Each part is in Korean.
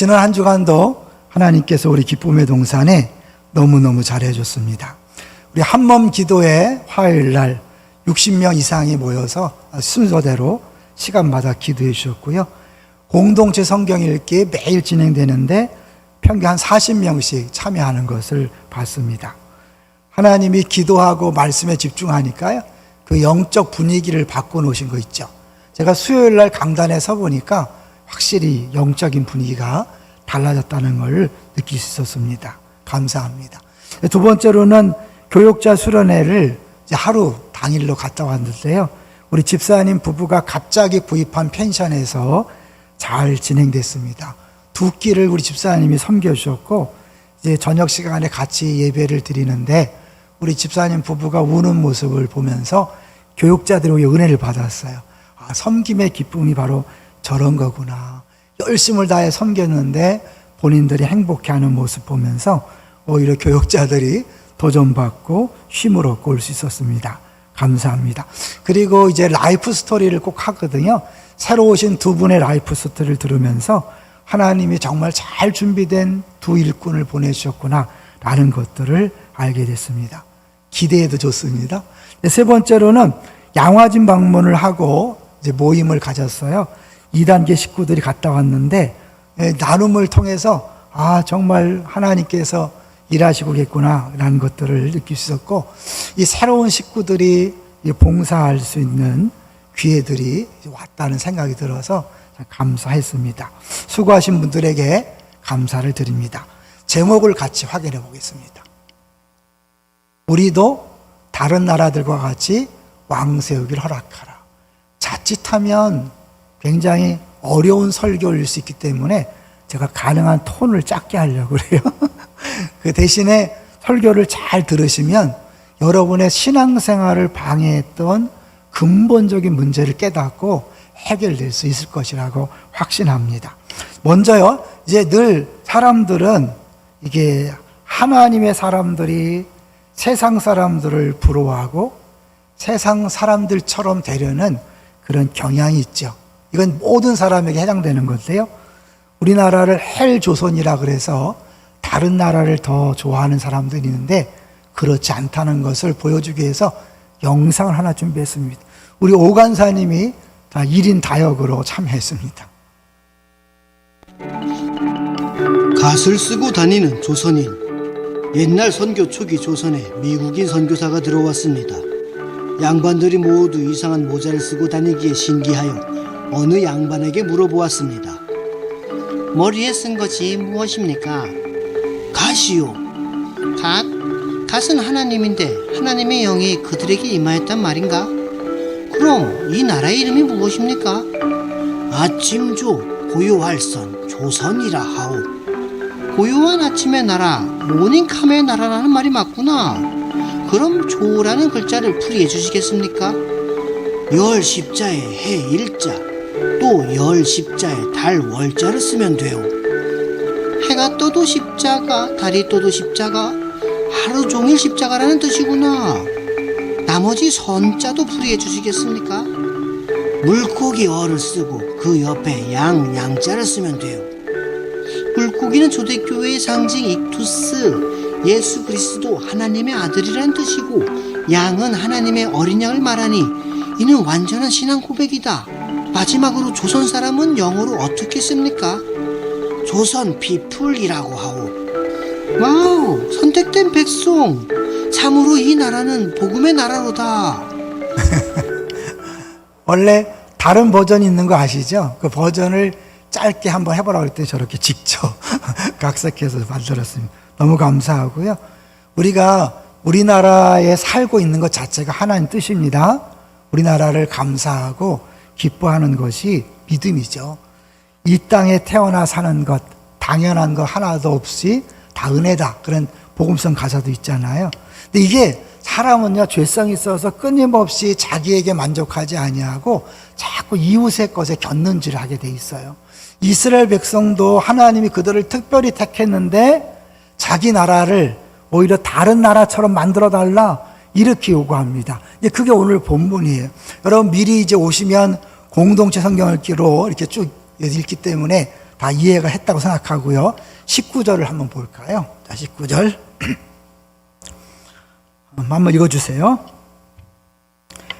지난 한 주간도 하나님께서 우리 기쁨의 동산에 너무너무 잘해줬습니다. 우리 한몸 기도회 화요일날 60명 이상이 모여서 순서대로 시간마다 기도해 주셨고요. 공동체 성경 읽기 매일 진행되는데 평균 한 40명씩 참여하는 것을 봤습니다. 하나님이 기도하고 말씀에 집중하니까요, 그 영적 분위기를 바꿔놓으신 거 있죠. 제가 수요일날 강단에 서보니까 확실히 영적인 분위기가 달라졌다는 걸 느낄 수 있었습니다. 감사합니다. 두 번째로는 교육자 수련회를 이제 하루 당일로 갔다 왔는데요, 우리 집사님 부부가 갑자기 구입한 펜션에서 잘 진행됐습니다. 두 끼를 우리 집사님이 섬겨주셨고, 이제 저녁 시간에 같이 예배를 드리는데 우리 집사님 부부가 우는 모습을 보면서 교육자들이 은혜를 받았어요. 아, 섬김의 기쁨이 바로 저런 거구나. 열심을 다해 섬겼는데 본인들이 행복해하는 모습 보면서 오히려 교육자들이 도전받고 쉼을 얻고 올 수 있었습니다. 감사합니다. 그리고 이제 라이프 스토리를 꼭 하거든요. 새로 오신 두 분의 라이프 스토리를 들으면서 하나님이 정말 잘 준비된 두 일꾼을 보내주셨구나 라는 것들을 알게 됐습니다. 기대해도 좋습니다. 세 번째로는 양화진 방문을 하고 이제 모임을 가졌어요. 2단계 식구들이 갔다 왔는데 나눔을 통해서 아, 정말 하나님께서 일하시고 계구나 라는 것들을 느낄 수 있었고, 이 새로운 식구들이 봉사할 수 있는 기회들이 왔다는 생각이 들어서 감사했습니다. 수고하신 분들에게 감사를 드립니다. 제목을 같이 확인해 보겠습니다. 우리도 다른 나라들과 같이 왕 세우기를 허락하라. 자칫하면 굉장히 어려운 설교일 수 있기 때문에 제가 가능한 톤을 작게 하려고 그래요. 그 대신에 설교를 잘 들으시면 여러분의 신앙생활을 방해했던 근본적인 문제를 깨닫고 해결될 수 있을 것이라고 확신합니다. 먼저요, 이제 늘 사람들은 이게 하나님의 사람들이 세상 사람들을 부러워하고 세상 사람들처럼 되려는 그런 경향이 있죠. 이건 모든 사람에게 해당되는 건데요, 우리나라를 헬조선이라 그래서 다른 나라를 더 좋아하는 사람들이 있는데 그렇지 않다는 것을 보여주기 위해서 영상을 하나 준비했습니다. 우리 오간사님이 다 1인 다역으로 참여했습니다. 갓을 쓰고 다니는 조선인. 옛날 선교 초기 조선에 미국인 선교사가 들어왔습니다. 양반들이 모두 이상한 모자를 쓰고 다니기에 신기하여 어느 양반에게 물어보았습니다. 머리에 쓴 것이 무엇입니까? 갓이요. 갓? 갓은 하나님인데 하나님의 영이 그들에게 임하였단 말인가? 그럼 이 나라의 이름이 무엇입니까? 아침조 고요할선 조선이라 하오. 고요한 아침의 나라, 모닝캄의 나라라는 말이 맞구나. 그럼 조라는 글자를 풀이해 주시겠습니까? 열 십자에 해 일자, 또 열 십자에 달 월자를 쓰면 돼요. 해가 떠도 십자가, 달이 떠도 십자가, 하루 종일 십자가라는 뜻이구나. 나머지 선자도 풀이해 주시겠습니까? 물고기 어를 쓰고 그 옆에 양자를 쓰면 돼요. 물고기는 초대교회의 상징 익투스, 예수 그리스도 하나님의 아들이라는 뜻이고, 양은 하나님의 어린 양을 말하니 이는 완전한 신앙 고백이다. 마지막으로 조선 사람은 영어로 어떻게 씁니까? 조선 피플이라고 하오. 와우, 선택된 백성. 참으로 이 나라는 복음의 나라로다. 원래 다른 버전이 있는 거 아시죠? 그 버전을 짧게 한번 해보라고 했더니 저렇게 직접 각색해서 만들었습니다. 너무 감사하고요. 우리가 우리나라에 살고 있는 것 자체가 하나님 뜻입니다. 우리나라를 감사하고 기뻐하는 것이 믿음이죠. 이 땅에 태어나 사는 것, 당연한 거 하나도 없이 다 은혜다. 그런 복음성 가사도 있잖아요. 근데 이게 사람은요, 죄성이 있어서 끊임없이 자기에게 만족하지 아니하고 자꾸 이웃의 것에 곁눈질을 하게 돼 있어요. 이스라엘 백성도 하나님이 그들을 특별히 택했는데 자기 나라를 오히려 다른 나라처럼 만들어달라 이렇게 요구합니다. 그게 오늘 본문이에요. 여러분 미리 이제 오시면 공동체 성경 읽기로 이렇게 쭉 읽기 때문에 다 이해가 했다고 생각하고요. 19절을 한번 볼까요? 자, 19절 한번 읽어주세요.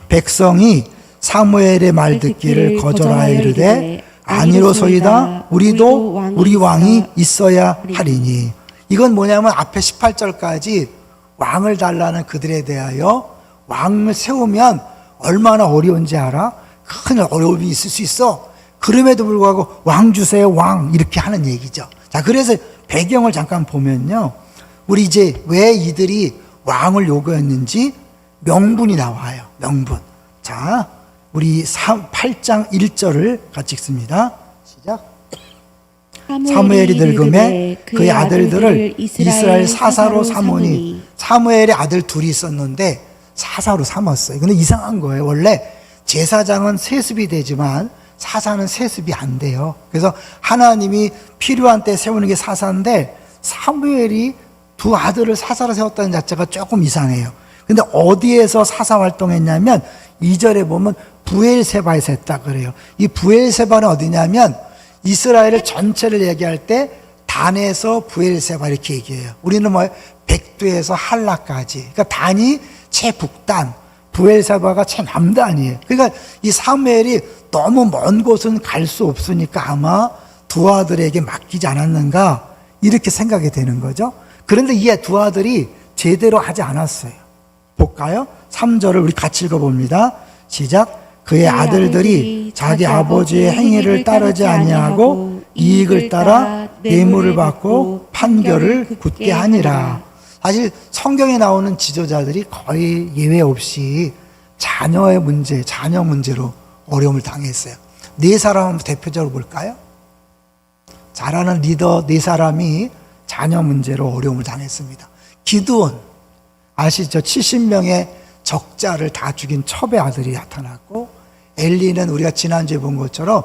백성이 사무엘의 말 듣기를 거절하여 이르되 아니로소이다. 우리도 우리 왕이 있어야 하리니. 이건 뭐냐면 앞에 18절까지 왕을 달라는 그들에 대하여 왕을 세우면 얼마나 어려운지 알아? 큰 어려움이 있을 수 있어. 그럼에도 불구하고 왕 주세요, 왕. 이렇게 하는 얘기죠. 자, 그래서 배경을 잠깐 보면요. 우리 이제 왜 이들이 왕을 요구했는지 명분이 나와요. 명분. 자, 우리 8장 1절을 같이 읽습니다. 시작. 사무엘이 늙음에 그의 아들들을 이스라엘 사사로 삼으니. 사무엘의 아들 둘이 있었는데 사사로 삼았어요. 근데 이상한 거예요. 원래 제사장은 세습이 되지만 사사는 세습이 안 돼요. 그래서 하나님이 필요한 때 세우는 게 사사인데 사무엘이 두 아들을 사사로 세웠다는 자체가 조금 이상해요. 근데 어디에서 사사 활동했냐면 2절에 보면 부엘세바에서 했다 그래요. 이 부엘세바는 어디냐면 이스라엘 전체를 얘기할 때 단에서 부엘세바 이렇게 얘기해요. 우리는 뭐예요? 백두에서 한라까지. 그러니까 단이 최북단, 부엘세바가 최남단이에요. 그러니까 이 사무엘이 너무 먼 곳은 갈 수 없으니까 아마 두 아들에게 맡기지 않았는가 이렇게 생각이 되는 거죠. 그런데 이 두 아들이 제대로 하지 않았어요. 볼까요? 3절을 우리 같이 읽어봅니다. 시작. 그의 아들들이 자기 아버지의 행위를 따르지 아니하고 이익을 따라 뇌물을 받고 판결을 굳게 하니라. 사실 성경에 나오는 지도자들이 거의 예외 없이 자녀의 문제, 자녀 문제로 어려움을 당했어요. 네 사람 대표적으로 볼까요? 잘하는 리더 네 사람이 자녀 문제로 어려움을 당했습니다. 기드온 아시죠? 70명의 적자를 다 죽인 첩의 아들이 나타났고, 엘리는 우리가 지난주에 본 것처럼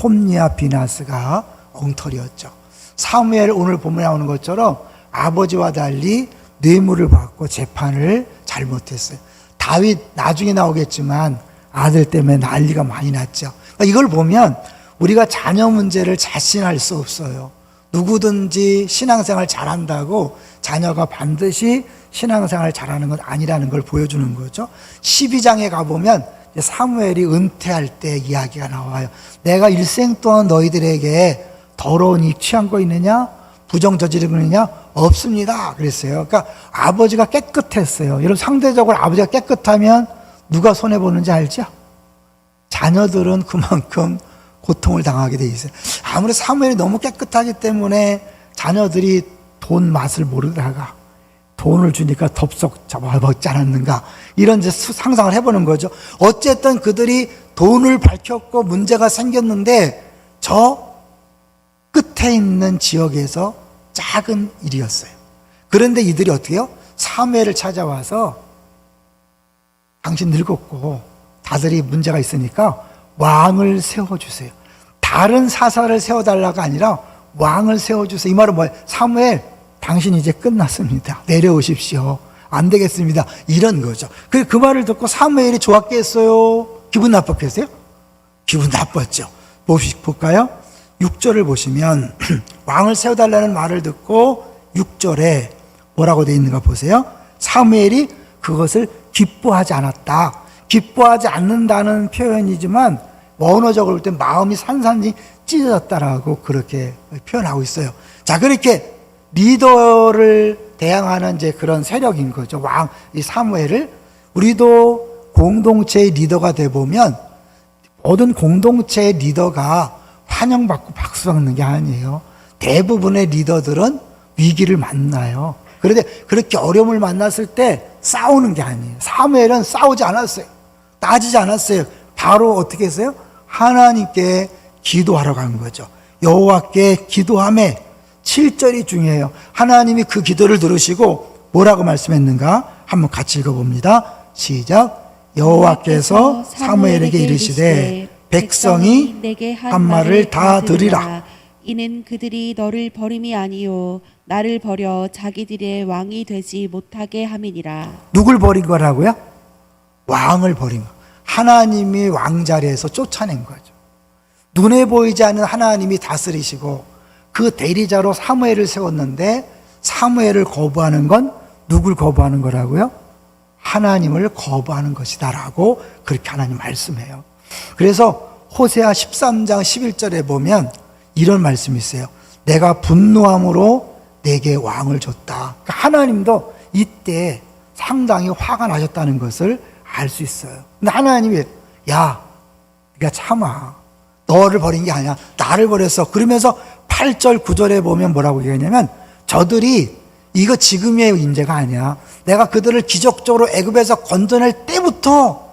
홈리와 비나스가 엉터리였죠. 사무엘 오늘 본문에 나오는 것처럼 아버지와 달리 뇌물을 받고 재판을 잘못했어요. 다윗 나중에 나오겠지만 아들 때문에 난리가 많이 났죠. 그러니까 이걸 보면 우리가 자녀 문제를 자신할 수 없어요. 누구든지 신앙생활 잘한다고 자녀가 반드시 신앙생활 잘하는 건 아니라는 걸 보여주는 거죠. 12장에 가보면 사무엘이 은퇴할 때 이야기가 나와요. 내가 일생 동안 너희들에게 더러운 일 취한 거 있느냐? 부정 저지른 거 있느냐? 없습니다. 그랬어요. 그러니까 아버지가 깨끗했어요. 여러분 상대적으로 아버지가 깨끗하면 누가 손해보는지 알죠? 자녀들은 그만큼 고통을 당하게 돼 있어요. 아무래도 사무엘이 너무 깨끗하기 때문에 자녀들이 돈 맛을 모르다가 돈을 주니까 덥석 잡아먹지 않았는가 이런 이제 상상을 해보는 거죠. 어쨌든 그들이 돈을 밝혔고 문제가 생겼는데 저 끝에 있는 지역에서 작은 일이었어요. 그런데 이들이 어떻게 해요? 사무엘을 찾아와서 당신 늙었고 다들이 문제가 있으니까 왕을 세워주세요. 다른 사사를 세워달라가 아니라 왕을 세워주세요. 이 말은 뭐예요? 사무엘 당신 이제 끝났습니다. 내려오십시오. 안 되겠습니다. 이런 거죠. 그 말을 듣고 사무엘이 좋았겠어요? 기분 나빴겠어요? 기분 나빴죠. 볼까요? 6절을 보시면 왕을 세워달라는 말을 듣고 6절에 뭐라고 되어 있는가 보세요. 사무엘이 그것을 기뻐하지 않았다. 기뻐하지 않는다는 표현이지만 원어적으로 볼 때 마음이 산산이 찢어졌다라고 그렇게 표현하고 있어요. 자, 그렇게 리더를 대항하는 이제 그런 세력인 거죠. 왕, 이 사무엘을. 우리도 공동체의 리더가 돼 보면 모든 공동체의 리더가 환영받고 박수 받는 게 아니에요. 대부분의 리더들은 위기를 만나요. 그런데 그렇게 어려움을 만났을 때 싸우는 게 아니에요. 사무엘은 싸우지 않았어요. 따지지 않았어요. 바로 어떻게 했어요? 하나님께 기도하러 간 거죠. 여호와께 기도하며 7절이 중요해요. 하나님이 그 기도를 들으시고 뭐라고 말씀했는가? 한번 같이 읽어봅니다. 시작. 여호와께서 사무엘에게 이르시되 백성이 한 말을 다 들으라. 이는 그들이 너를 버림이 아니요 나를 버려 자기들의 왕이 되지 못하게 함이니라. 누굴 버린 거라고요? 왕을 버린 거. 하나님이 왕자리에서 쫓아낸 거죠. 눈에 보이지 않는 하나님이 다스리시고 그 대리자로 사무엘을 세웠는데 사무엘을 거부하는 건 누굴 거부하는 거라고요? 하나님을 거부하는 것이다라고 그렇게 하나님 말씀해요. 그래서 호세아 13장 11절에 보면 이런 말씀이 있어요. 내가 분노함으로 내게 왕을 줬다. 그러니까 하나님도 이때 상당히 화가 나셨다는 것을 알 수 있어요. 근데 하나님이 야, 네가 참아. 너를 버린 게 아니야. 나를 버렸어. 그러면서 8절 9절에 보면 뭐라고 얘기하냐면 저들이 이거 지금의 문제가 아니야. 내가 그들을 기적적으로 애굽에서 건져낼 때부터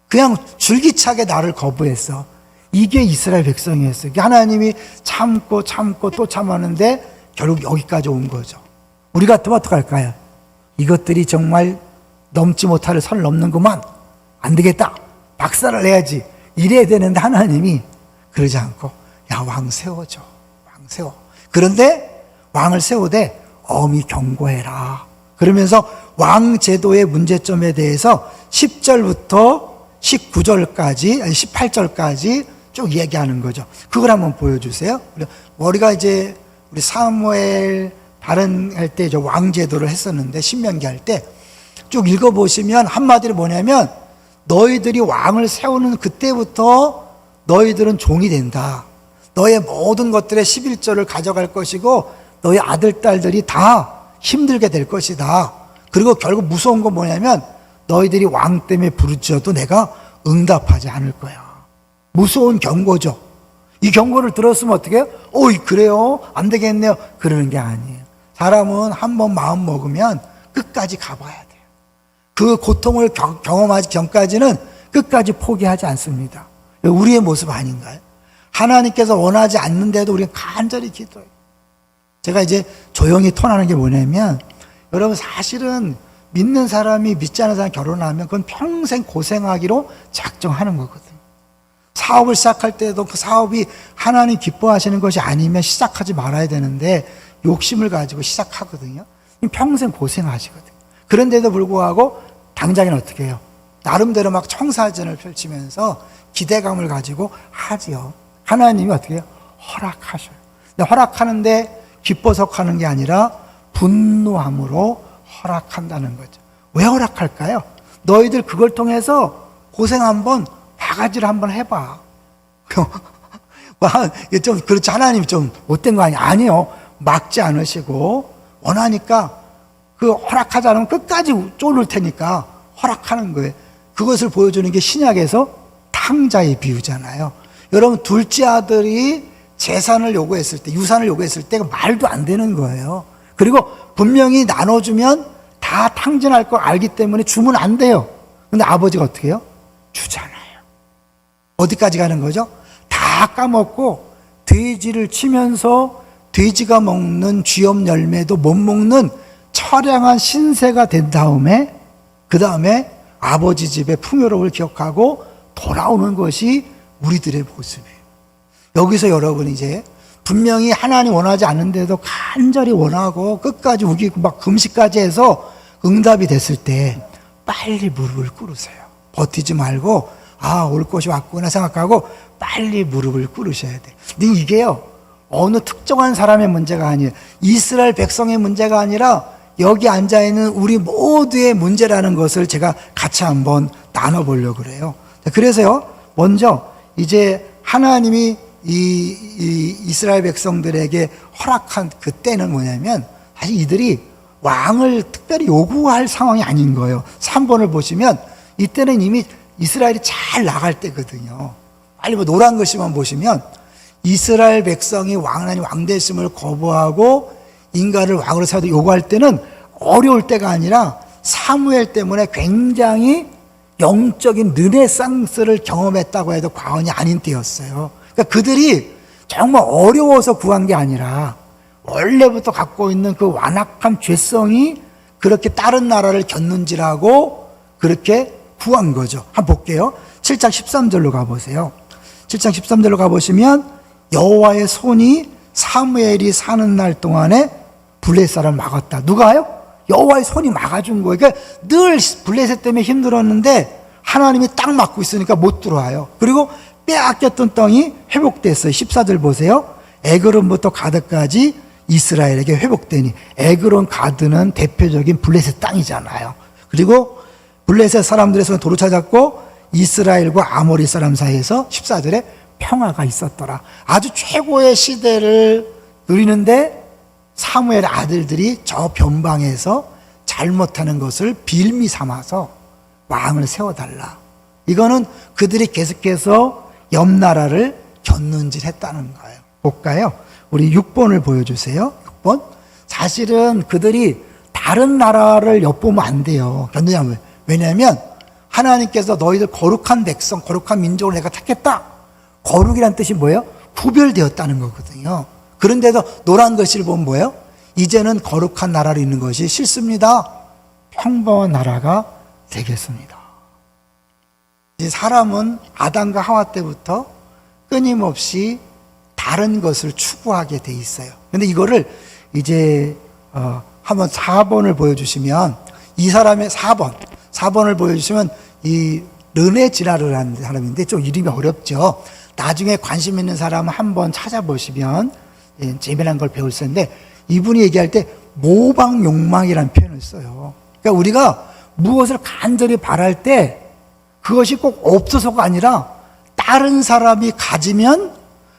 그냥 줄기차게 나를 거부했어. 이게 이스라엘 백성이었어요. 하나님이 참고 또 참았는데 결국 여기까지 온 거죠. 우리 같으면 어떡할까요? 이것들이 정말 넘지 못할 선을 넘는구만. 안 되겠다. 박살을 내야지. 이래야 되는데 하나님이 그러지 않고 야, 왕 세워줘. 왕 세워. 그런데 왕을 세우되 엄히 경고해라. 그러면서 왕 제도의 문제점에 대해서 10절부터 19절까지, 아니 18절까지 쭉 얘기하는 거죠. 그걸 한번 보여주세요. 우리가 이제 우리 사무엘 발언할 때 왕 제도를 했었는데 신명기 할 때 쭉 읽어보시면 한마디로 뭐냐면 너희들이 왕을 세우는 그때부터 너희들은 종이 된다. 너의 모든 것들의 11조를 가져갈 것이고 너희 아들, 딸들이 다 힘들게 될 것이다. 그리고 결국 무서운 건 뭐냐면 너희들이 왕 때문에 부르짖어도 내가 응답하지 않을 거야. 무서운 경고죠. 이 경고를 들었으면 어떻게 해요? 그래요? 안 되겠네요. 그러는 게 아니에요. 사람은 한번 마음 먹으면 끝까지 가봐야 돼요. 그 고통을 경험하기 전까지는 끝까지 포기하지 않습니다. 우리의 모습 아닌가요? 하나님께서 원하지 않는데도 우리가 간절히 기도해요. 제가 이제 조용히 톤하는 게 뭐냐면 여러분 사실은 믿는 사람이 믿지 않는 사람 결혼하면 그건 평생 고생하기로 작정하는 거거든요. 사업을 시작할 때도 그 사업이 하나님 기뻐하시는 것이 아니면 시작하지 말아야 되는데 욕심을 가지고 시작하거든요. 평생 고생하시거든요. 그런데도 불구하고 당장에는 어떻게 해요? 나름대로 막 청사진을 펼치면서 기대감을 가지고 하지요. 하나님이 어떻게 해요? 허락하셔요. 근데 허락하는데 기뻐서 하는 게 아니라 분노함으로 허락한다는 거죠. 왜 허락할까요? 너희들 그걸 통해서 고생 한번 바가지를 한번 해봐. 좀 그렇지, 하나님 좀 못된 거 아니야? 아니요. 막지 않으시고 원하니까 그 허락하지 않으면 끝까지 쫄을 테니까 허락하는 거예요. 그것을 보여주는 게 신약에서 탕자의 비유잖아요. 여러분 둘째 아들이 재산을 요구했을 때, 유산을 요구했을 때 말도 안 되는 거예요. 그리고 분명히 나눠주면 다 탕진할 걸 알기 때문에 주면 안 돼요. 근데 아버지가 어떻게 해요? 주잖아요. 어디까지 가는 거죠? 다 까먹고 돼지를 치면서 돼지가 먹는 쥐염 열매도 못 먹는 처량한 신세가 된 다음에 그 다음에 아버지 집의 풍요로움을 기억하고 돌아오는 것이 우리들의 모습이에요. 여기서 여러분 이제 분명히 하나님 원하지 않는데도 간절히 원하고 끝까지 우기고 막 금식까지 해서 응답이 됐을 때 빨리 무릎을 꿇으세요. 버티지 말고 올 것이 왔구나 생각하고 빨리 무릎을 꿇으셔야 돼요. 근데 이게요 어느 특정한 사람의 문제가 아니에요. 이스라엘 백성의 문제가 아니라 여기 앉아있는 우리 모두의 문제라는 것을 제가 같이 한번 나눠보려고 그래요. 그래서요 먼저 이제 하나님이 이 이스라엘 백성들에게 허락한 그때는 뭐냐면 사실 이들이 왕을 특별히 요구할 상황이 아닌 거예요. 3번을 보시면 이때는 이미 이스라엘이 잘 나갈 때거든요. 빨리 노란 글씨만 보시면 이스라엘 백성이 하나님 왕되심을 거부하고 인간을 왕으로 세워도 요구할 때는 어려울 때가 아니라 사무엘 때문에 굉장히 영적인 르네상스를 경험했다고 해도 과언이 아닌 때였어요. 그러니까 그들이 정말 어려워서 구한 게 아니라 원래부터 갖고 있는 그 완악한 죄성이 그렇게 다른 나라를 겪는지라고 그렇게 구한 거죠. 한번 볼게요. 7장 13절로 가보세요. 7장 13절로 가보시면 여호와의 손이 사무엘이 사는 날 동안에 블레셋 사람을 막았다. 누가요? 여호와의 손이 막아준 거예요. 그러니까 늘 블레셋 때문에 힘들었는데 하나님이 딱 막고 있으니까 못 들어와요. 그리고 빼앗겼던 땅이 회복됐어요. 14절 보세요. 에그론부터 가드까지 이스라엘에게 회복되니, 에그론 가드는 대표적인 블레셋 땅이잖아요. 그리고 블레셋 사람들의 손에 도로 찾았고 이스라엘과 아모리 사람 사이에서 14절에 평화가 있었더라. 아주 최고의 시대를 누리는데 사무엘 아들들이 저 변방에서 잘못하는 것을 빌미 삼아서 왕을 세워달라. 이거는 그들이 계속해서 옆 나라를 견눈질했다는 거예요. 볼까요? 우리 6번을 보여주세요. 6번. 사실은 그들이 다른 나라를 엿보면 안 돼요. 견느냐면, 왜냐하면 하나님께서 너희들 거룩한 백성, 거룩한 민족을 내가 택했다. 거룩이란 뜻이 뭐예요? 구별되었다는 거거든요. 그런데도 노란 글씨를 보면 뭐예요? 이제는 거룩한 나라로 있는 것이 싫습니다. 평범한 나라가 되겠습니다. 사람은 아담과 하와 때부터 끊임없이 다른 것을 추구하게 돼 있어요. 근데 이거를 이제 한번 4번을 보여주시면, 이 사람의 4번을 보여주시면 이 르네 지라르라는 사람인데 좀 이름이 어렵죠. 나중에 관심 있는 사람은 한번 찾아보시면 재미난 걸 배울 수 있는데, 이분이 얘기할 때 모방 욕망이라는 표현을 써요. 그러니까 우리가 무엇을 간절히 바랄 때 그것이 꼭 없어서가 아니라 다른 사람이 가지면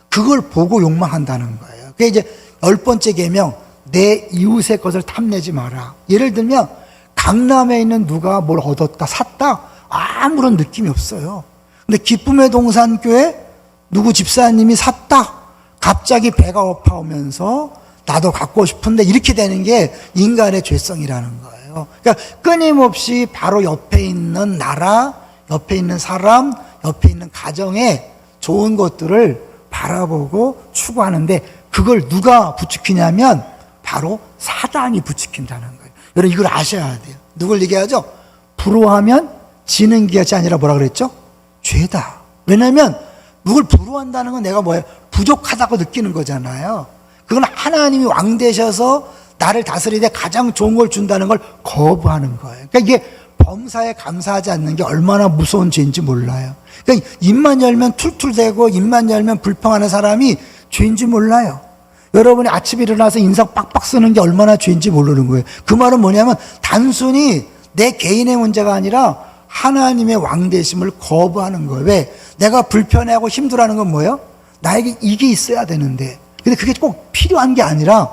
그걸 보고 욕망한다는 거예요. 그게 이제 10번째 계명, 내 이웃의 것을 탐내지 마라. 예를 들면 강남에 있는 누가 뭘 얻었다, 샀다, 아무런 느낌이 없어요. 근데 기쁨의 동산교회 누구 집사님이 샀다, 갑자기 배가 고파오면서 나도 갖고 싶은데, 이렇게 되는 게 인간의 죄성이라는 거예요. 그러니까 끊임없이 바로 옆에 있는 나라, 옆에 있는 사람, 옆에 있는 가정에 좋은 것들을 바라보고 추구하는데, 그걸 누가 부추기냐면 바로 사단이 부추긴다는 거예요. 여러분 이걸 아셔야 돼요. 누굴 얘기하죠? 부러워하면 지는 것이 아니라 뭐라 그랬죠? 죄다. 왜냐하면 누굴 부러워한다는 건 내가 뭐예요? 부족하다고 느끼는 거잖아요. 그건 하나님이 왕 되셔서 나를 다스리되 가장 좋은 걸 준다는 걸 거부하는 거예요. 그러니까 이게 범사에 감사하지 않는 게 얼마나 무서운 죄인지 몰라요. 그러니까 입만 열면 툴툴대고 입만 열면 불평하는 사람이 죄인지 몰라요. 여러분이 아침에 일어나서 인상 빡빡 쓰는 게 얼마나 죄인지 모르는 거예요. 그 말은 뭐냐면 단순히 내 개인의 문제가 아니라 하나님의 왕 되심을 거부하는 거예요. 왜? 내가 불편해하고 힘들어하는 건 뭐예요? 나에게 이게 있어야 되는데, 근데 그게 꼭 필요한 게 아니라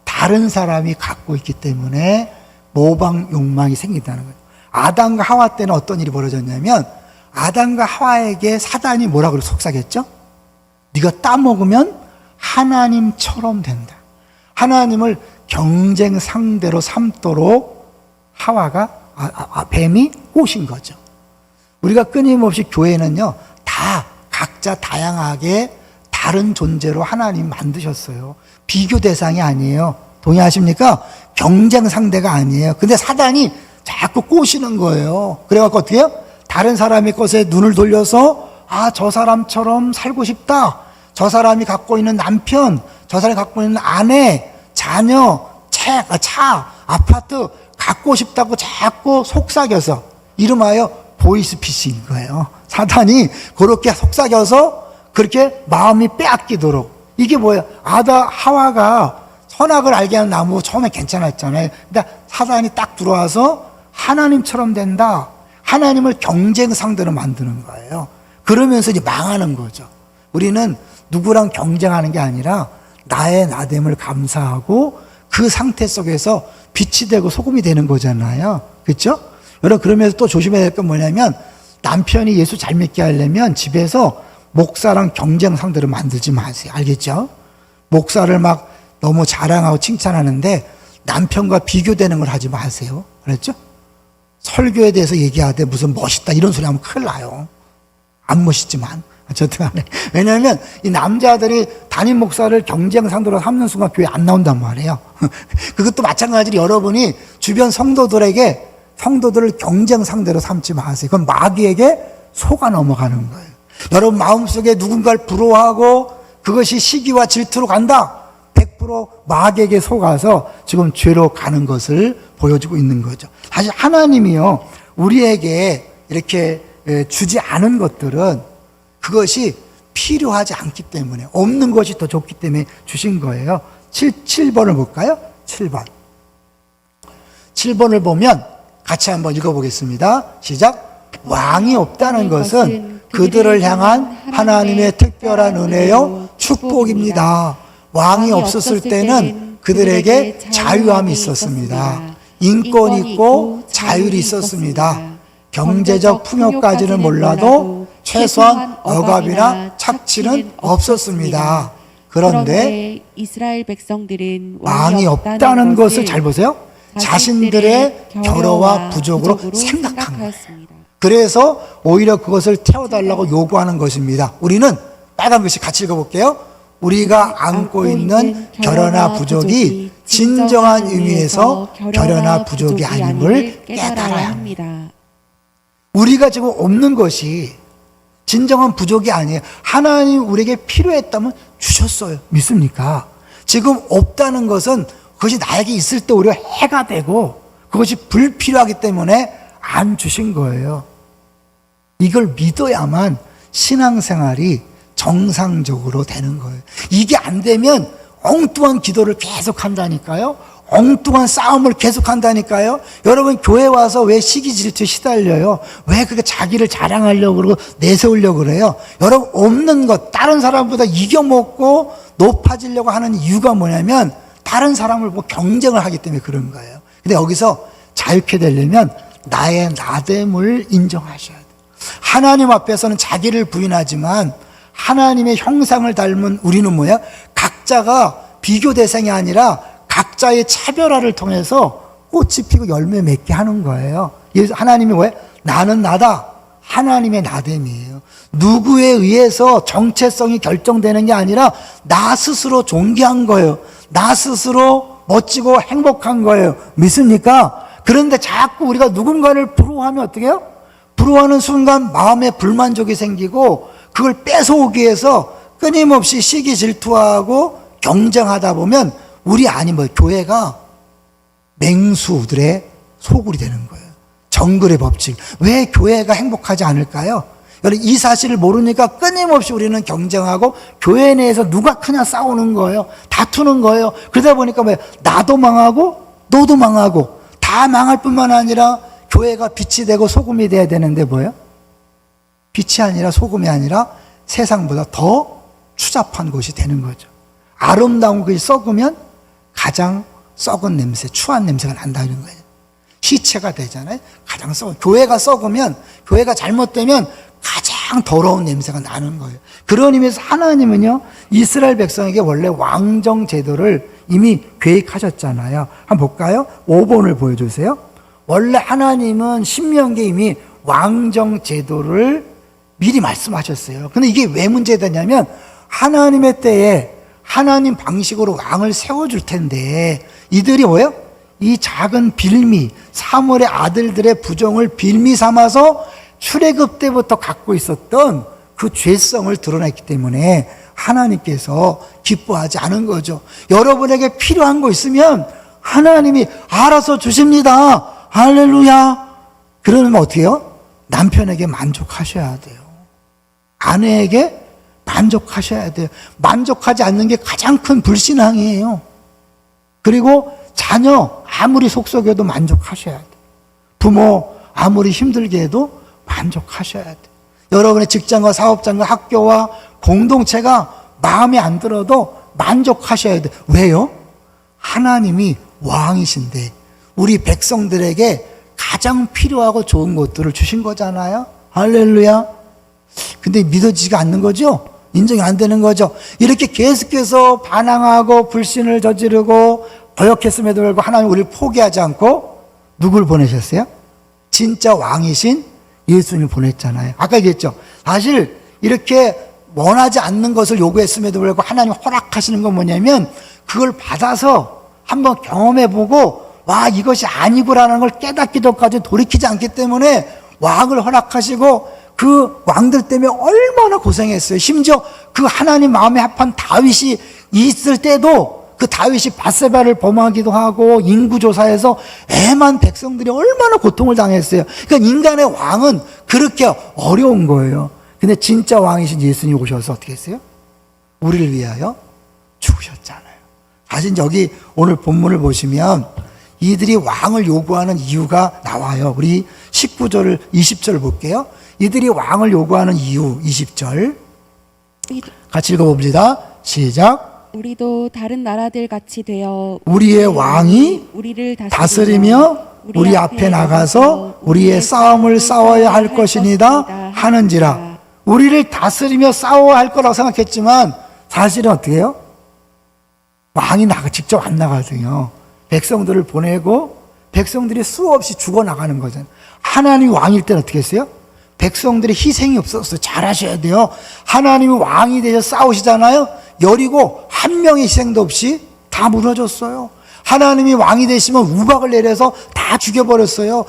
다른 사람이 갖고 있기 때문에 모방 욕망이 생긴다는 거예요. 아담과 하와 때는 어떤 일이 벌어졌냐면, 아담과 하와에게 사단이 뭐라고 속삭였죠? 네가 따먹으면 하나님처럼 된다. 하나님을 경쟁 상대로 삼도록 하와가 뱀이 꼬신 거죠. 우리가 끊임없이 교회는요, 다 각자 다양하게 다른 존재로 하나님 만드셨어요. 비교 대상이 아니에요. 동의하십니까? 경쟁 상대가 아니에요. 근데 사단이 자꾸 꼬시는 거예요. 그래갖고 어떻게 해요? 다른 사람의 것에 눈을 돌려서 저 사람처럼 살고 싶다. 저 사람이 갖고 있는 남편, 저 사람이 갖고 있는 아내, 자녀, 차, 아파트 갖고 싶다고 자꾸 속삭여서, 이름하여 보이스피싱인 거예요. 사단이 그렇게 속삭여서 그렇게 마음이 빼앗기도록. 이게 뭐예요? 하와가 선악을 알게 하는 나무 처음에 괜찮았잖아요. 근데 사단이 딱 들어와서 하나님처럼 된다. 하나님을 경쟁 상대로 만드는 거예요. 그러면서 이제 망하는 거죠. 우리는 누구랑 경쟁하는 게 아니라 나의 나됨을 감사하고 그 상태 속에서 빛이 되고 소금이 되는 거잖아요. 그렇죠? 여러분, 그러면서 또 조심해야 될 건 뭐냐면, 남편이 예수 잘 믿게 하려면 집에서 목사랑 경쟁 상대로 만들지 마세요. 알겠죠? 목사를 막 너무 자랑하고 칭찬하는데 남편과 비교되는 걸 하지 마세요. 알았죠? 설교에 대해서 얘기하되 무슨 멋있다 이런 소리 하면 큰일 나요. 안 멋있지만 어쨌든 간에. 왜냐하면 이 남자들이 담임 목사를 경쟁 상대로 삼는 순간 교회 안 나온단 말이에요. 그것도 마찬가지로 여러분이 주변 성도들을 경쟁 상대로 삼지 마세요. 그건 마귀에게 속아 넘어가는 거예요. 여러분 마음속에 누군가를 부러워하고 그것이 시기와 질투로 간다. 100% 마귀에게 속아서 지금 죄로 가는 것을 보여주고 있는 거죠. 사실 하나님이요, 우리에게 이렇게 주지 않은 것들은 그것이 필요하지 않기 때문에, 없는 것이 더 좋기 때문에 주신 거예요. 7번을 볼까요? 7번. 7번을 보면 같이 한번 읽어보겠습니다. 시작. 왕이 없다는 것은 그들을 향한 하나님의 특별한 은혜요 축복입니다. 왕이 없었을 때는 그들에게 자유함이 있었습니다. 인권이 있고 자율이 있었습니다. 경제적 풍요까지는 몰라도 최소한 억압이나 착취는 없었습니다. 그런데 이스라엘 백성들은 왕이 없다는 것을 잘 보세요. 자신들의 결여와 부족으로 생각한 거예요. 그래서 오히려 그것을 태워달라고 요구하는 것입니다. 우리는 빨간 글씨 같이 읽어볼게요. 우리가 안고 있는 결여나 부족이 진정한 의미에서 결여나 부족이 아님을 깨달아야 합니다. 우리가 지금 없는 것이 진정한 부족이 아니에요. 하나님 우리에게 필요했다면 주셨어요. 믿습니까? 지금 없다는 것은 그것이 나에게 있을 때 오히려 해가 되고 그것이 불필요하기 때문에 안 주신 거예요. 이걸 믿어야만 신앙생활이 정상적으로 되는 거예요. 이게 안 되면 엉뚱한 기도를 계속 한다니까요. 엉뚱한 싸움을 계속 한다니까요. 여러분 교회 와서 왜 시기 질투에 시달려요? 왜 그렇게 자기를 자랑하려고 그러고 내세우려고 그래요? 여러분 없는 것, 다른 사람보다 이겨먹고 높아지려고 하는 이유가 뭐냐면 다른 사람을 보고 경쟁을 하기 때문에 그런 거예요. 근데 여기서 자유케 되려면 나의 나됨을 인정하셔야 돼요. 하나님 앞에서는 자기를 부인하지만 하나님의 형상을 닮은 우리는 뭐야? 각자가 비교 대상이 아니라 각자의 차별화를 통해서 꽃이 피고 열매 맺게 하는 거예요. 하나님이 뭐예요? 나는 나다. 하나님의 나됨이에요. 누구에 의해서 정체성이 결정되는 게 아니라 나 스스로 존귀한 거예요. 나 스스로 멋지고 행복한 거예요. 믿습니까? 그런데 자꾸 우리가 누군가를 부러워하면 어떻게 해요? 부러워하는 순간 마음에 불만족이 생기고 그걸 뺏어오기 위해서 끊임없이 시기 질투하고 경쟁하다 보면 우리 아니면 교회가 맹수들의 소굴이 되는 거예요. 정글의 법칙. 왜 교회가 행복하지 않을까요? 여러분 이 사실을 모르니까 끊임없이 우리는 경쟁하고 교회 내에서 누가 크냐 싸우는 거예요. 다투는 거예요. 그러다 보니까 뭐 나도 망하고 너도 망하고 다 망할 뿐만 아니라 교회가 빛이 되고 소금이 돼야 되는데 뭐예요? 빛이 아니라 소금이 아니라 세상보다 더 추잡한 곳이 되는 거죠. 아름다운 것이 썩으면 가장 썩은 냄새, 추한 냄새가 난다 이런 거예요. 시체가 되잖아요. 가장 썩은. 교회가 썩으면, 교회가 잘못되면 가장 더러운 냄새가 나는 거예요. 그런 의미에서 하나님은요, 이스라엘 백성에게 원래 왕정 제도를 이미 계획하셨잖아요. 한번 볼까요? 5번을 보여주세요. 원래 하나님은 신명기에 이미 왕정 제도를 미리 말씀하셨어요. 근데 이게 왜 문제되냐면 하나님의 때에 하나님 방식으로 왕을 세워줄 텐데 이들이 뭐예요? 이 작은 빌미, 사물의 아들들의 부정을 빌미 삼아서 출애굽 때부터 갖고 있었던 그 죄성을 드러냈기 때문에 하나님께서 기뻐하지 않은 거죠. 여러분에게 필요한 거 있으면 하나님이 알아서 주십니다. 할렐루야. 그러면 어떻게 해요? 남편에게 만족하셔야 돼요. 아내에게 만족하셔야 돼요. 만족하지 않는 게 가장 큰 불신앙이에요. 그리고 자녀 아무리 속썩여도 만족하셔야 돼요. 부모 아무리 힘들게 해도 만족하셔야 돼요. 여러분의 직장과 사업장과 학교와 공동체가 마음에 안 들어도 만족하셔야 돼요. 왜요? 하나님이 왕이신데 우리 백성들에게 가장 필요하고 좋은 것들을 주신 거잖아요. 할렐루야. 근데 믿어지지가 않는 거죠? 인정이 안 되는 거죠? 이렇게 계속해서 반항하고 불신을 저지르고 거역했음에도 불구하고 하나님 우리를 포기하지 않고 누굴 보내셨어요? 진짜 왕이신 예수님을 보냈잖아요. 아까 얘기했죠? 사실 이렇게 원하지 않는 것을 요구했음에도 불구하고 하나님 허락하시는 건 뭐냐면 그걸 받아서 한번 경험해보고 와 이것이 아니구라는 걸 깨닫기도까지 돌이키지 않기 때문에 왕을 허락하시고 그 왕들 때문에 얼마나 고생했어요. 심지어 그 하나님 마음에 합한 다윗이 있을 때도 그 다윗이 밧세바를 범하기도 하고 인구조사에서 애만 백성들이 얼마나 고통을 당했어요. 그러니까 인간의 왕은 그렇게 어려운 거예요. 근데 진짜 왕이신 예수님이 오셔서 어떻게 했어요? 우리를 위하여 죽으셨잖아요. 사실 여기 오늘 본문을 보시면 이들이 왕을 요구하는 이유가 나와요. 우리 19절, 20절 볼게요. 이들이 왕을 요구하는 이유, 20절. 같이 읽어봅니다. 시작. 우리도 다른 나라들 같이 되어 우리의 왕이 우리를 다스리며 우리 앞에 나가서 우리의 싸움을 싸워야 할 것이니다 하는지라. 우리를 다스리며 싸워야 할 거라고 생각했지만 사실은 어떻게 해요? 왕이 직접 안 나가거든요. 백성들을 보내고 백성들이 수없이 죽어나가는 거잖아요. 하나님이 왕일 때는 어떻게 했어요? 백성들의 희생이 없었어요. 잘하셔야 돼요. 하나님이 왕이 되셔서 싸우시잖아요. 여리고 한 명의 희생도 없이 다 무너졌어요. 하나님이 왕이 되시면 우박을 내려서 다 죽여버렸어요.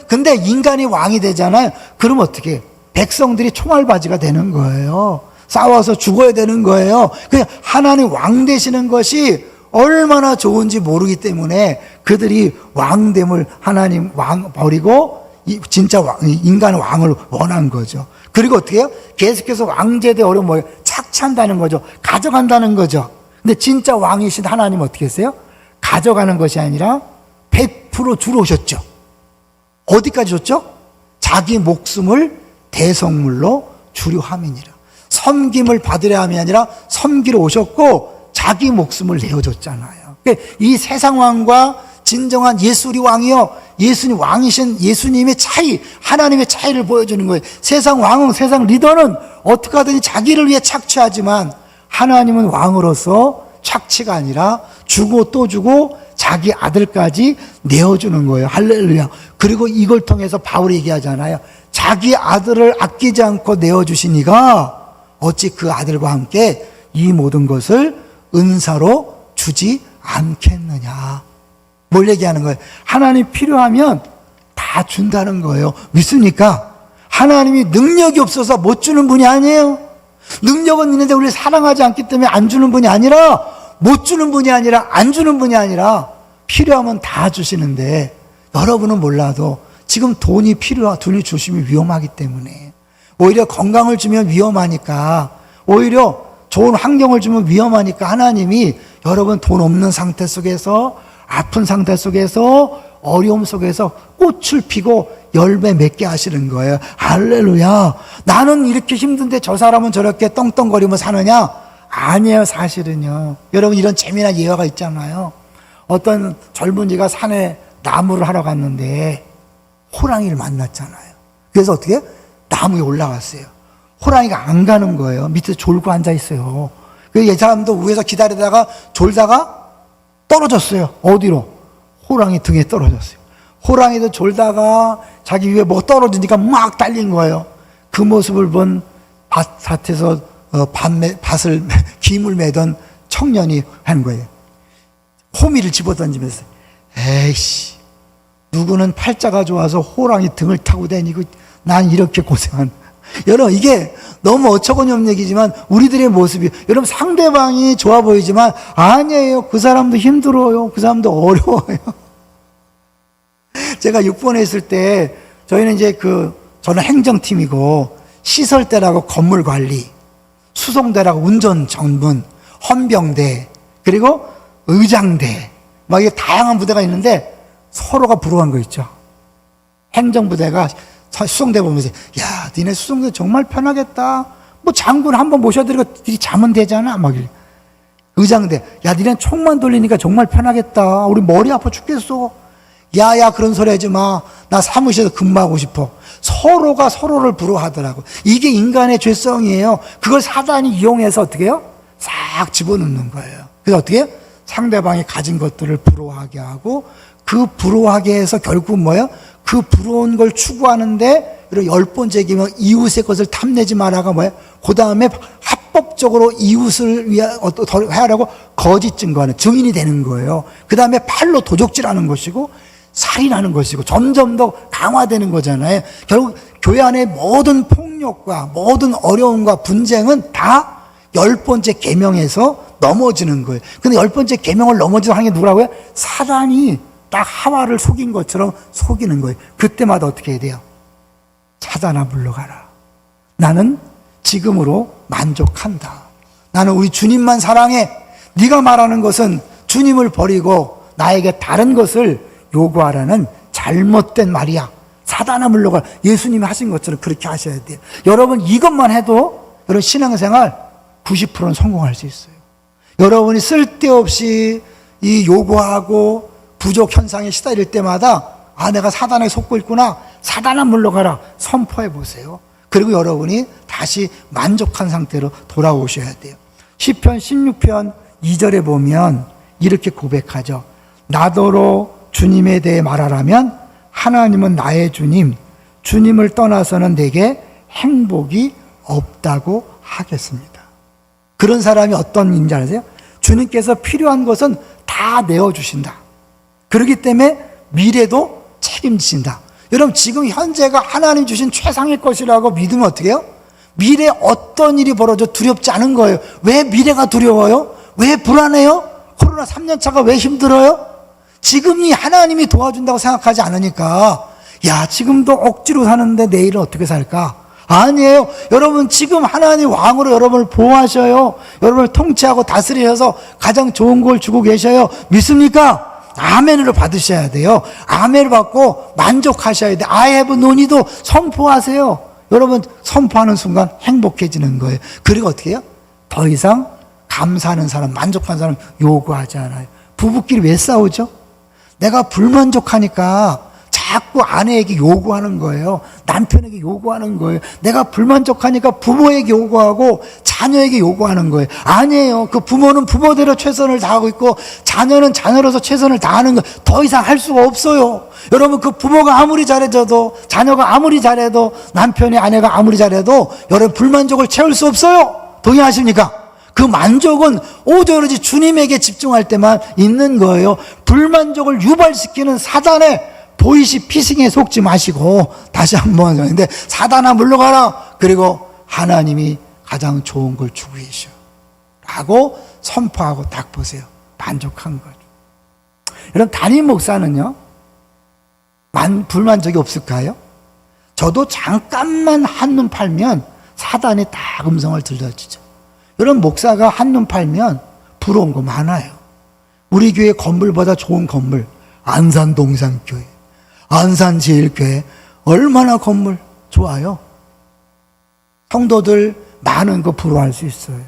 근데 인간이 왕이 되잖아요. 그럼 어떻게 해요? 백성들이 총알바지가 되는 거예요. 싸워서 죽어야 되는 거예요. 그냥 하나님 왕 되시는 것이 얼마나 좋은지 모르기 때문에 그들이 왕됨을 하나님 왕 버리고 진짜 인간 왕을 원한 거죠. 그리고 어떻게 해요? 계속해서 왕제대 어려운 뭐예요? 착취한다는 거죠. 가져간다는 거죠. 근데 진짜 왕이신 하나님 어떻게 했어요? 가져가는 것이 아니라 100% 주러 오셨죠. 어디까지 줬죠? 자기 목숨을 대성물로 주려 함이니라. 섬김을 받으려 함이 아니라 섬기러 오셨고 자기 목숨을 내어줬잖아요. 이 세상 왕과 진정한 예수 우리 왕이요, 예수님 왕이신 예수님의 차이, 하나님의 차이를 보여주는 거예요. 세상 왕은, 세상 리더는 어떻게 하든지 자기를 위해 착취하지만 하나님은 왕으로서 착취가 아니라 주고 또 주고 자기 아들까지 내어주는 거예요. 할렐루야. 그리고 이걸 통해서 바울이 얘기하잖아요. 자기 아들을 아끼지 않고 내어주시니가 어찌 그 아들과 함께 이 모든 것을 은사로 주지 않겠느냐. 뭘 얘기하는 거예요? 하나님 필요하면 다 준다는 거예요. 믿습니까? 하나님이 능력이 없어서 못 주는 분이 아니에요. 능력은 있는데 우리 사랑하지 않기 때문에 안 주는 분이 아니라, 못 주는 분이 아니라, 안 주는 분이 아니라 필요하면 다 주시는데, 여러분은 몰라도 지금 돈이 주시면 위험하기 때문에, 오히려 건강을 주면 위험하니까, 오히려 좋은 환경을 주면 위험하니까 하나님이 여러분 돈 없는 상태 속에서, 아픈 상태 속에서, 어려움 속에서 꽃을 피고 열매 맺게 하시는 거예요. 할렐루야. 나는 이렇게 힘든데 저 사람은 저렇게 떵떵거리며 사느냐? 아니에요. 사실은요. 여러분, 이런 재미난 예화가 있잖아요. 어떤 젊은이가 산에 나무를 하러 갔는데 호랑이를 만났잖아요. 그래서 어떻게? 나무에 올라갔어요. 호랑이가 안 가는 거예요. 밑에 졸고 앉아 있어요. 이 사람도 위에서 기다리다가 졸다가 떨어졌어요. 어디로? 호랑이 등에 떨어졌어요. 호랑이도 졸다가 자기 위에 뭐 떨어지니까 막 달린 거예요. 그 모습을 본 밭에서 김을 매던 청년이 한 거예요. 호미를 집어던지면서, 에이씨, 누구는 팔자가 좋아서 호랑이 등을 타고 다니고 난 이렇게 고생한. 여러분, 이게 너무 어처구니없는 얘기지만 우리들의 모습이, 여러분, 상대방이 좋아 보이지만 아니에요. 그 사람도 힘들어요. 그 사람도 어려워요. 제가 6번에 있을 때 저희는 이제 저는 행정팀이고 시설대라고 건물 관리, 수송대라고 운전 전문, 헌병대, 그리고 의장대, 막 이게 다양한 부대가 있는데 서로가 부러워한 거 있죠. 행정부대가 수송대 보면서, 야, 니네 수송대 정말 편하겠다. 뭐 장군 한번 모셔드리고 니네 자면 되잖아. 막 이래. 의장대, 야, 니네 총만 돌리니까 정말 편하겠다. 우리 머리 아파 죽겠어. 야야, 그런 소리 하지 마. 나 사무실에서 근무하고 싶어. 서로가 서로를 부러워하더라고. 이게 인간의 죄성이에요. 그걸 사단이 이용해서 어떻게 해요? 싹 집어넣는 거예요. 그래서 어떻게 해요? 상대방이 가진 것들을 부러워하게 하고, 그 부러워하게 해서 결국 뭐예요? 그 부러운 걸 추구하는데, 이런 10번째 계명 이웃의 것을 탐내지 마라가 뭐예요? 그 다음에 합법적으로 이웃을 하라고 거짓 증거하는 증인이 되는 거예요. 그 다음에 팔로 도적질하는 것이고 살인하는 것이고 점점 더 강화되는 거잖아요. 결국 교회 안의 모든 폭력과 모든 어려움과 분쟁은 다 10번째 계명에서 넘어지는 거예요. 근데 10번째 계명을 넘어지고 하는 게 누구라고요? 사단이 딱 하와를 속인 것처럼 속이는 거예요. 그때마다 어떻게 해야 돼요? 사단아 물러가라. 나는 지금으로 만족한다. 나는 우리 주님만 사랑해. 네가 말하는 것은 주님을 버리고 나에게 다른 것을 요구하라는 잘못된 말이야. 사단아 물러가. 예수님이 하신 것처럼 그렇게 하셔야 돼요. 여러분 이것만 해도 여러분 신앙생활 90%는 성공할 수 있어요. 여러분이 쓸데없이 이 요구하고 부족 현상에 시달릴 때마다 내가 사단에 속고 있구나. 사단아 물러가라. 선포해 보세요. 그리고 여러분이 다시 만족한 상태로 돌아오셔야 돼요. 시편 16편 2절에 보면 이렇게 고백하죠. 나더러 주님에 대해 말하라면 하나님은 나의 주님, 주님을 떠나서는 내게 행복이 없다고 하겠습니다. 그런 사람이 어떤 인지 아세요? 주님께서 필요한 것은 다 내어주신다. 그렇기 때문에 미래도 책임지신다. 여러분 지금 현재가 하나님 주신 최상의 것이라고 믿으면 어떻게 해요? 미래에 어떤 일이 벌어져 두렵지 않은 거예요. 왜 미래가 두려워요? 왜 불안해요? 코로나 3년차가 왜 힘들어요? 지금이 하나님이 도와준다고 생각하지 않으니까 야 지금도 억지로 사는데 내일은 어떻게 살까? 아니에요. 여러분 지금 하나님 왕으로 여러분을 보호하셔요. 여러분을 통치하고 다스리셔서 가장 좋은 걸 주고 계셔요. 믿습니까? 아멘으로 받으셔야 돼요. 아멘을 받고 만족하셔야 돼요. I have no need 선포하세요. 여러분 선포하는 순간 행복해지는 거예요. 그리고 어떻게 해요? 더 이상 감사하는 사람, 만족한 사람 요구하지 않아요. 부부끼리 왜 싸우죠? 내가 불만족하니까 자꾸 아내에게 요구하는 거예요. 남편에게 요구하는 거예요. 내가 불만족하니까 부모에게 요구하고 자녀에게 요구하는 거예요. 아니에요. 그 부모는 부모대로 최선을 다하고 있고 자녀는 자녀로서 최선을 다하는 거 더 이상 할 수가 없어요. 여러분 그 부모가 아무리 잘해줘도 자녀가 아무리 잘해도 남편이 아내가 아무리 잘해도 여러분 불만족을 채울 수 없어요. 동의하십니까? 그 만족은 오로지 주님에게 집중할 때만 있는 거예요. 불만족을 유발시키는 사단의 보이시 피싱에 속지 마시고 다시 한번 근데 사단아 물러가라. 그리고 하나님이 가장 좋은 걸 주고 계셔 라고 선포하고 딱 보세요. 만족한 거죠. 여러분 담임 목사는요 불만족이 없을까요? 저도 잠깐만 한눈 팔면 사단이 딱 음성을 들려주죠. 여러분 목사가 한눈 팔면 부러운 거 많아요. 우리 교회 건물보다 좋은 건물 안산동산교회, 안산제일교회 얼마나 건물 좋아요. 성도들 많은 거 부러워할 수 있어요.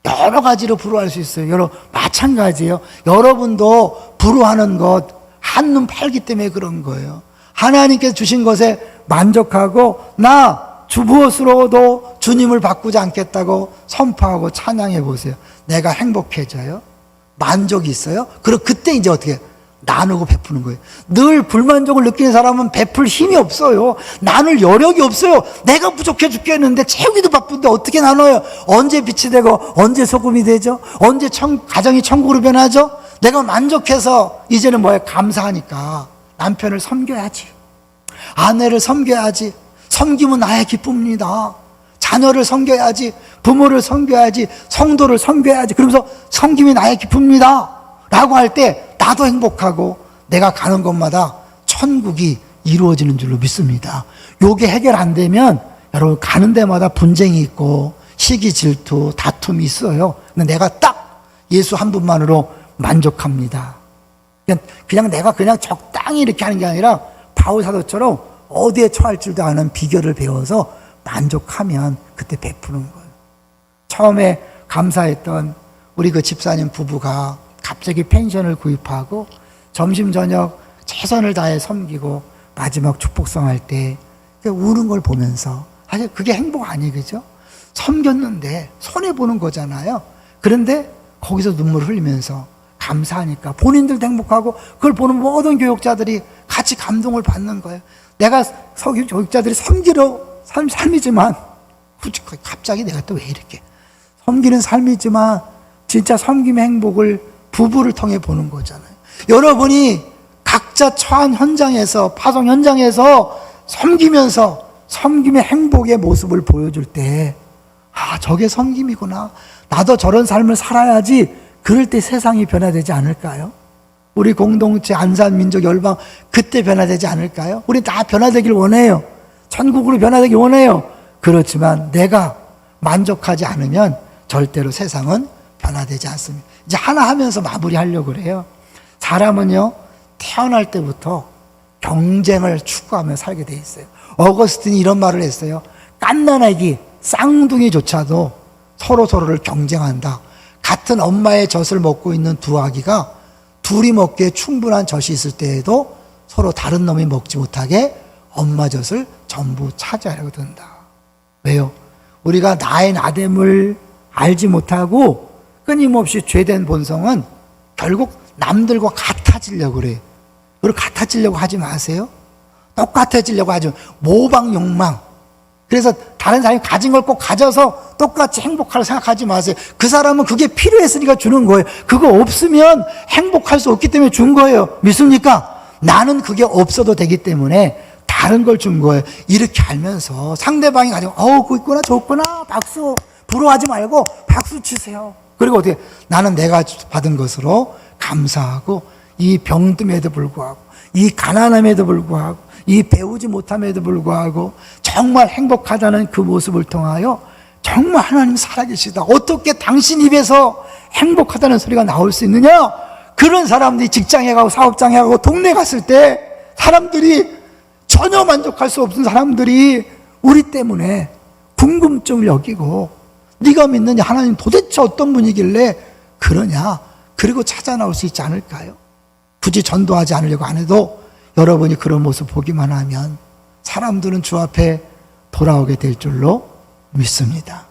여러 가지로 부러워할 수 있어요. 여러분 마찬가지예요. 여러분도 부러워하는 것 한눈 팔기 때문에 그런 거예요. 하나님께서 주신 것에 만족하고 나 주부스러워도 주님을 바꾸지 않겠다고 선포하고 찬양해 보세요. 내가 행복해져요. 만족이 있어요. 그리고 그때 이제 어떻게 해요? 나누고 베푸는 거예요. 늘 불만족을 느끼는 사람은 베풀 힘이 없어요. 나눌 여력이 없어요. 내가 부족해 죽겠는데 채우기도 바쁜데 어떻게 나눠요? 언제 빛이 되고 언제 소금이 되죠? 언제 가정이 천국으로 변하죠? 내가 만족해서 이제는 뭐예요? 감사하니까 남편을 섬겨야지, 아내를 섬겨야지, 섬기면 나의 기쁨입니다. 자녀를 섬겨야지, 부모를 섬겨야지, 성도를 섬겨야지. 그러면서 섬김이 나의 기쁨입니다 라고 할 때 나도 행복하고 내가 가는 곳마다 천국이 이루어지는 줄로 믿습니다. 요게 해결 안 되면 여러분 가는 데마다 분쟁이 있고 시기 질투 다툼이 있어요. 근데 내가 딱 예수 한 분만으로 만족합니다. 그냥 내가 그냥 적당히 이렇게 하는 게 아니라 바울 사도처럼 어디에 처할 줄도 아는 비결을 배워서 만족하면 그때 베푸는 거예요. 처음에 감사했던 우리 그 집사님 부부가 갑자기 펜션을 구입하고 점심 저녁 최선을 다해 섬기고 마지막 축복성 할 때 우는 걸 보면서 사실 그게 행복 아니에요, 그죠? 섬겼는데 손해보는 거잖아요. 그런데 거기서 눈물 흘리면서 감사하니까 본인들도 행복하고 그걸 보는 모든 교육자들이 같이 감동을 받는 거예요. 내가 교육자들이 섬기러 삶이지만 갑자기 내가 또 왜 이렇게 섬기는 삶이지만 진짜 섬김의 행복을 부부를 통해 보는 거잖아요. 여러분이 각자 처한 현장에서 파송 현장에서 섬기면서 섬김의 행복의 모습을 보여줄 때 저게 섬김이구나. 나도 저런 삶을 살아야지. 그럴 때 세상이 변화되지 않을까요? 우리 공동체 안산민족열방 그때 변화되지 않을까요? 우리 다 변화되길 원해요. 천국으로 변화되길 원해요. 그렇지만 내가 만족하지 않으면 절대로 세상은 변화되지 않습니다. 이제 하나 하면서 마무리하려고 그래요. 사람은요, 태어날 때부터 경쟁을 추구하며 살게 돼 있어요. 어거스틴이 이런 말을 했어요. 갓난아기, 쌍둥이조차도 서로를 경쟁한다. 같은 엄마의 젖을 먹고 있는 두 아기가 둘이 먹기에 충분한 젖이 있을 때에도 서로 다른 놈이 먹지 못하게 엄마 젖을 전부 차지하려고 든다. 왜요? 우리가 나의 나됨을 알지 못하고 끊임없이 죄된 본성은 결국 남들과 같아지려고 그래요. 그리고 같아지려고 하지 마세요. 똑같아지려고 하죠. 모방 욕망. 그래서 다른 사람이 가진 걸 꼭 가져서 똑같이 행복하다고 생각하지 마세요. 그 사람은 그게 필요했으니까 주는 거예요. 그거 없으면 행복할 수 없기 때문에 준 거예요. 믿습니까? 나는 그게 없어도 되기 때문에 다른 걸 준 거예요. 이렇게 알면서 상대방이 가지고 그거 있구나 좋구나 박수 부러워하지 말고 박수 치세요. 그리고 어떻게 나는 내가 받은 것으로 감사하고 이 병듦에도 불구하고 이 가난함에도 불구하고 이 배우지 못함에도 불구하고 정말 행복하다는 그 모습을 통하여 정말 하나님 살아계시다. 어떻게 당신 입에서 행복하다는 소리가 나올 수 있느냐? 그런 사람들이 직장에 가고 사업장에 가고 동네 갔을 때 사람들이 전혀 만족할 수 없는 사람들이 우리 때문에 궁금증을 여기고 네가 믿느냐 하나님 도대체 어떤 분이길래 그러냐 그리고 찾아 나올 수 있지 않을까요? 굳이 전도하지 않으려고 안 해도 여러분이 그런 모습 보기만 하면 사람들은 주 앞에 돌아오게 될 줄로 믿습니다.